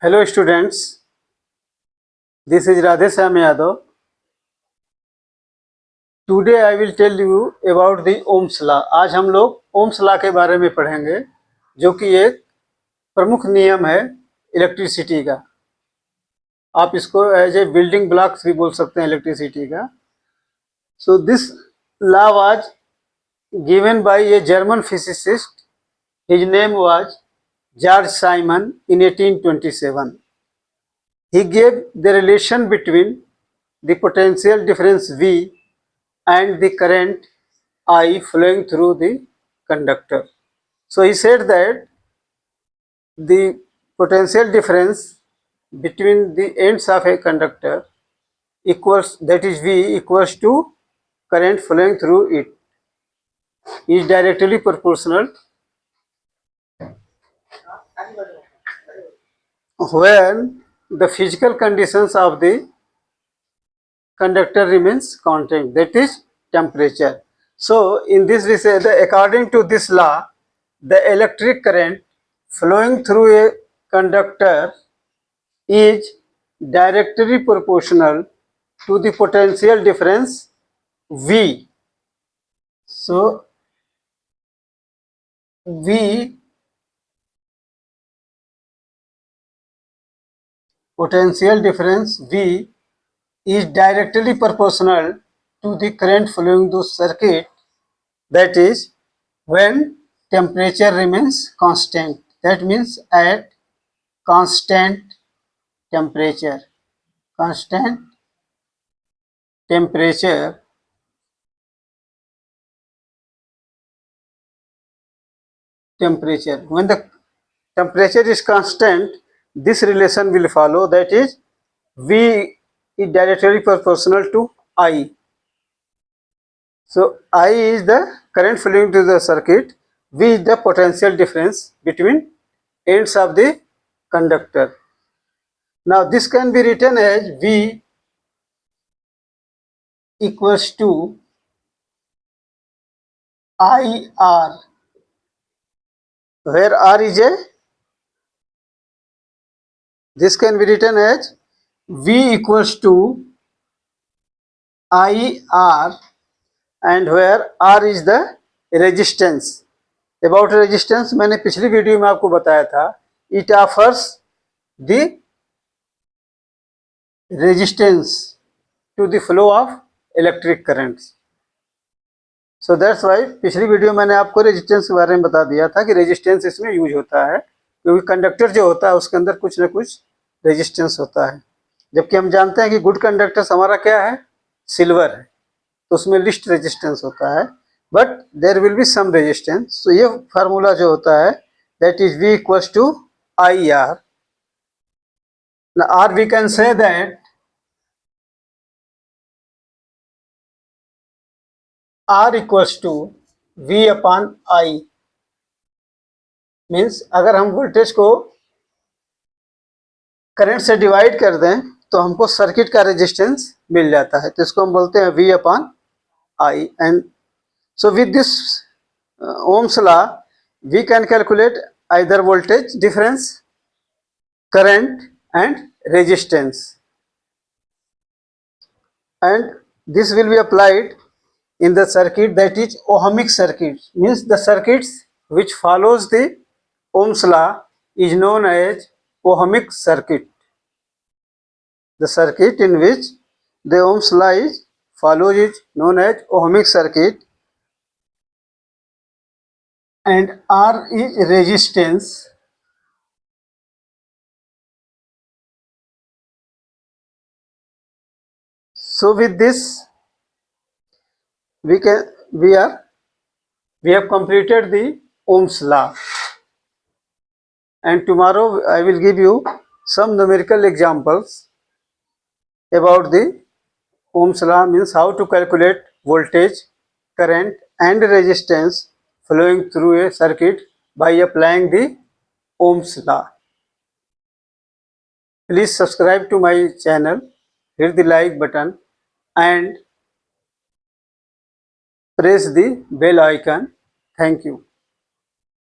Hello students, this is Radheshyam Yadav. Today I will tell you about the Ohm's Law. आज हम लोग Ohm's law के बारे में पढ़ेंगे जो कि एक प्रमुख नियम है इलेक्ट्रिसिटी का। आप इसको एज ए बिल्डिंग ब्लॉक्स भी बोल सकते हैं इलेक्ट्रिसिटी का। So this law was given by a German physicist. His name was George Simon in 1827. He gave the relation between the potential difference V and the current I flowing through the conductor. So he said that the potential difference between the ends of a conductor equals, that is V equals to current flowing through it, is directly proportional when the physical conditions of the conductor remains constant, that is temperature. So in this we say that according to this law, the electric current flowing through a conductor is directly proportional to the potential difference V. So V, potential difference V is directly proportional to the current flowing through circuit, that is when temperature remains constant. That means at constant temperature, constant temperature, when the temperature is constant, this relation will follow, that is V is directly proportional to I. So I is the current flowing to the circuit, V is the potential difference between ends of the conductor. Now this can be written as V equals to IR, where R is a, this can be written as V equals to IR, and where R is the resistance. About resistance मैंने पिछली video में आपको बताया था, it offers the resistance to the flow of electric currents. So that's why पिछली video मैंने आपको resistance के बारे में बता दिया था कि रेजिस्टेंस इसमें यूज होता है क्योंकि कंडक्टर जो होता है उसके अंदर कुछ ना कुछ रेजिस्टेंस होता है, जबकि हम जानते हैं कि गुड कंडक्टर्स हमारा क्या है, सिल्वर है, तो उसमें लिस्ट रेजिस्टेंस होता है, but there will be some resistance. तो ये फार्मूला जो होता है that is V equals to IR. Now R we can say that R equals to V upon I. Means अगर हम वोल्टेज को करंट से डिवाइड कर दें तो हमको सर्किट का रेजिस्टेंस मिल जाता है, तो इसको हम बोलते हैं V upon I. And so with this Ohm's law we can calculate either voltage difference, current and resistance, and this will be applied in the circuit that is ohmic circuit. Means the circuits which follows the Ohm's law is known as ohmic circuit. The circuit in which the Ohm's law is follows is known as ohmic circuit, and R is resistance. So with this we have completed the Ohm's law, and tomorrow I will give you some numerical examples about the Ohm's law, means how to calculate voltage, current and resistance flowing through a circuit by applying the Ohm's law. Please subscribe to my channel, hit the like button and press the bell icon. Thank you.